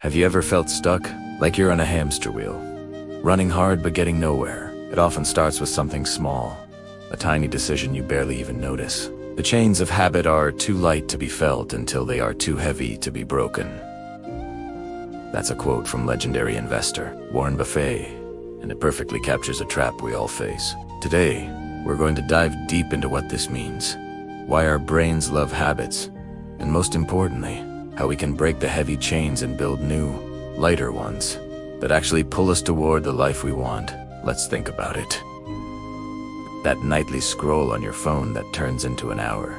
Have you ever felt stuck? Like you're on a hamster wheel, running hard but getting nowhere. It often starts with something small, a tiny decision you barely even notice. The chains of habit are too light to be felt until they are too heavy to be broken. That's a quote from legendary investor Warren Buffett, and it perfectly captures a trap we all face. Today, we're going to dive deep into what this means, why our brains love habits, and most importantly, how we can break the heavy chains and build new, lighter ones that actually pull us toward the life we want. Let's think about it. That nightly scroll on your phone that turns into an hour.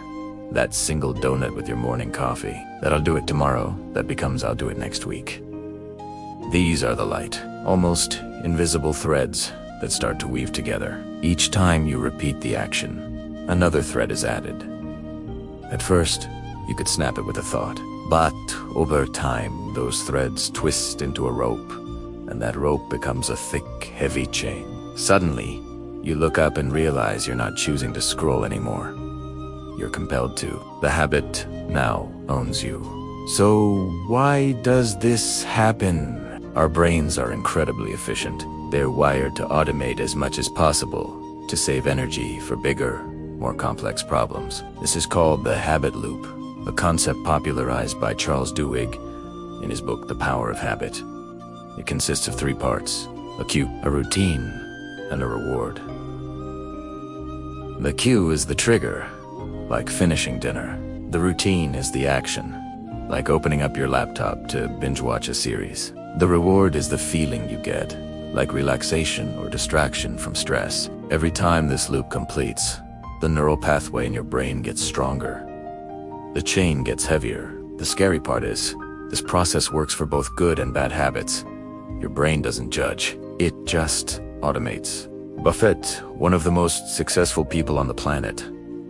That single donut with your morning coffee. That I'll do it tomorrow, that becomes I'll do it next week. These are the light, almost invisible threads that start to weave together. Each time you repeat the action, another thread is added. At first, you could snap it with a thought, but over time, those threads twist into a rope, and that rope becomes a thick, heavy chain. Suddenly, you look up and realize you're not choosing to scroll anymore. You're compelled to. The habit now owns you. So why does this happen? Our brains are incredibly efficient. They're wired to automate as much as possible to save energy for bigger, more complex problems. This is called the habit loop, a concept popularized by Charles Duhigg in his book The Power of Habit. It consists of 3 parts: a cue, a routine, and a reward. The cue is the trigger, like finishing dinner. The routine is the action, like opening up your laptop to binge watch a series. The reward is the feeling you get, like relaxation or distraction from stress. Every time this loop completes, the neural pathway in your brain gets stronger. The chain gets heavier. The scary part is, this process works for both good and bad habits. Your brain doesn't judge, it just automates. Buffett, one of the most successful people on the planet,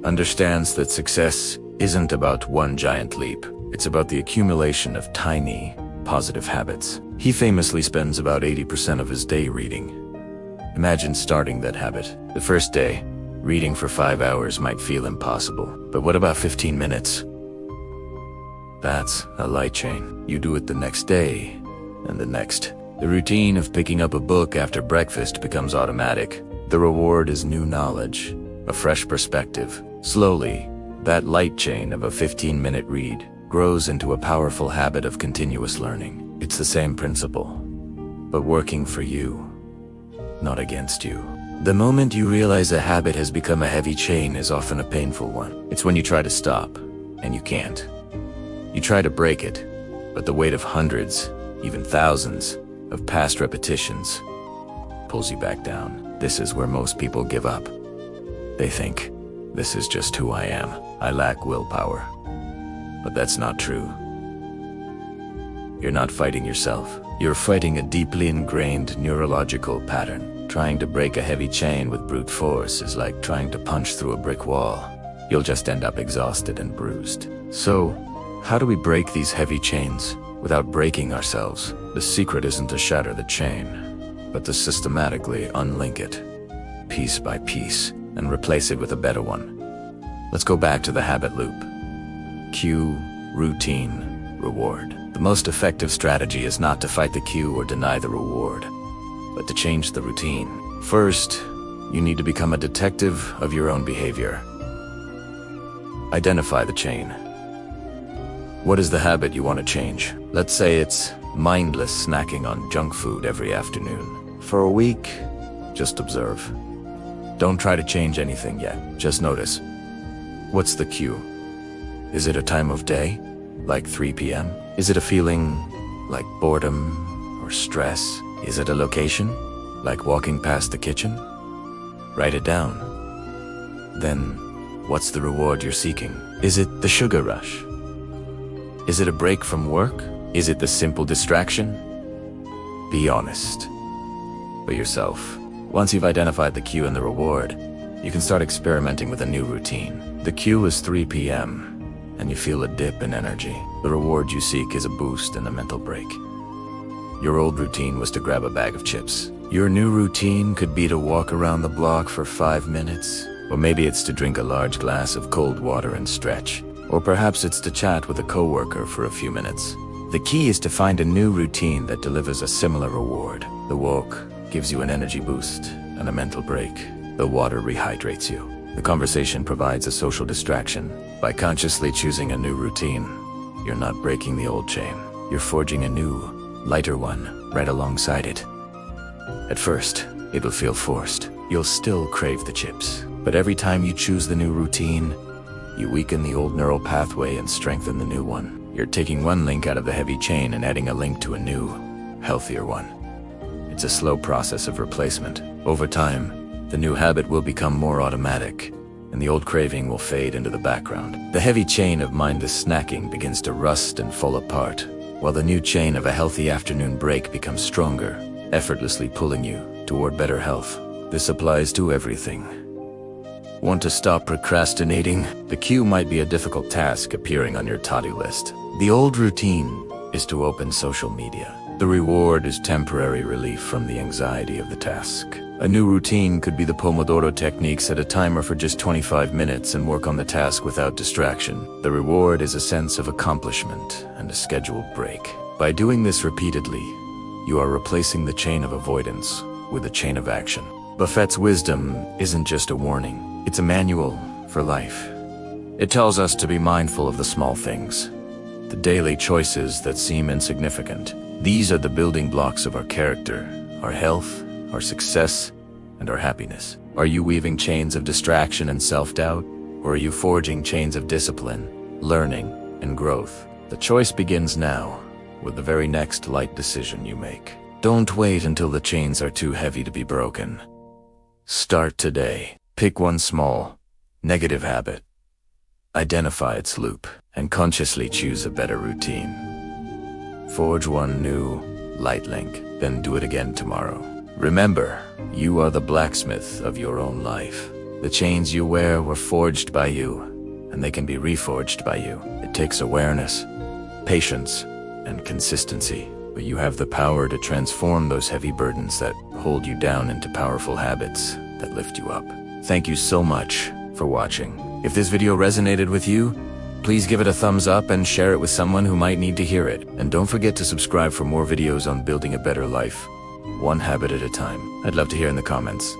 understands that success isn't about one giant leap. It's about the accumulation of tiny, positive habits. He famously spends about 80% of his day reading. Imagine starting that habit. The first day, reading for 5 hours might feel impossible. But what about 15 minutes? That's a light chain. You do it the next day, and the next. The routine of picking up a book after breakfast becomes automatic. The reward is new knowledge, a fresh perspective. Slowly, that light chain of a 15-minute read grows into a powerful habit of continuous learning. It's the same principle, but working for you, not against you. The moment you realize a habit has become a heavy chain is often a painful one. It's when you try to stop, and you can't. You try to break it, but the weight of hundreds, even thousands, of past repetitions pulls you back down. This is where most people give up. They think, this is just who I am. I lack willpower. But that's not true. You're not fighting yourself. You're fighting a deeply ingrained neurological pattern. Trying to break a heavy chain with brute force is like trying to punch through a brick wall. You'll just end up exhausted and bruised. So, how do we break these heavy chains without breaking ourselves? The secret isn't to shatter the chain, but to systematically unlink it, piece by piece, and replace it with a better one. Let's go back to the habit loop. Cue, routine, reward. The most effective strategy is not to fight the cue or deny the reward, but to change the routine. First, you need to become a detective of your own behavior. Identify the chain. What is the habit you want to change? Let's say it's mindless snacking on junk food every afternoon. For a week, just observe. Don't try to change anything yet, just notice. What's the cue? Is it a time of day, like 3 p.m.? Is it a feeling, like boredom or stress? Is it a location, like walking past the kitchen? Write it down. Then, what's the reward you're seeking? Is it the sugar rush? Is it a break from work? Is it the simple distraction? Be honest with yourself. Once you've identified the cue and the reward, you can start experimenting with a new routine. The cue is 3 p.m., and you feel a dip in energy. The reward you seek is a boost and a mental break. Your old routine was to grab a bag of chips. Your new routine could be to walk around the block for 5 minutes. Or maybe it's to drink a large glass of cold water and stretch. Or perhaps it's to chat with a coworker for a few minutes. The key is to find a new routine that delivers a similar reward. The walk gives you an energy boost and a mental break. The water rehydrates you. The conversation provides a social distraction. By consciously choosing a new routine, you're not breaking the old chain. You're forging a new, lighter one right alongside it. At first, it'll feel forced. You'll still crave the chips. But every time you choose the new routine, you weaken the old neural pathway and strengthen the new one. You're taking one link out of the heavy chain and adding a link to a new, healthier one. It's a slow process of replacement. Over time, the new habit will become more automatic, and the old craving will fade into the background. The heavy chain of mindless snacking begins to rust and fall apart, while the new chain of a healthy afternoon break becomes stronger, effortlessly pulling you toward better health. This applies to everything. Want to stop procrastinating? The cue might be a difficult task appearing on your to-do list. The old routine is to open social media. The reward is temporary relief from the anxiety of the task. A new routine could be the Pomodoro technique. Set a timer for just 25 minutes and work on the task without distraction. The reward is a sense of accomplishment and a scheduled break. By doing this repeatedly, you are replacing the chain of avoidance with a chain of action. Buffett's wisdom isn't just a warning, it's a manual for life. It tells us to be mindful of the small things, the daily choices that seem insignificant. These are the building blocks of our character, our health, our success, and our happiness. Are you weaving chains of distraction and self-doubt, or are you forging chains of discipline, learning, and growth? The choice begins now, with the very next light decision you make. Don't wait until the chains are too heavy to be broken. Start today. Pick one small, negative habit. Identify its loop, and consciously choose a better routine. Forge one new, light link, then do it again tomorrow. Remember, you are the blacksmith of your own life. The chains you wear were forged by you, and they can be reforged by you. It takes awareness, patience, and consistency, but you have the power to transform those heavy burdens that hold you down into powerful habits that lift you up. Thank you so much for watching. If this video resonated with you, please give it a thumbs up and share it with someone who might need to hear it. And don't forget to subscribe for more videos on building a better life, one habit at a time. I'd love to hear in the comments,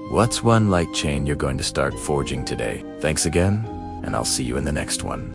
what's one light chain you're going to start forging today? Thanks again, and I'll see you in the next one.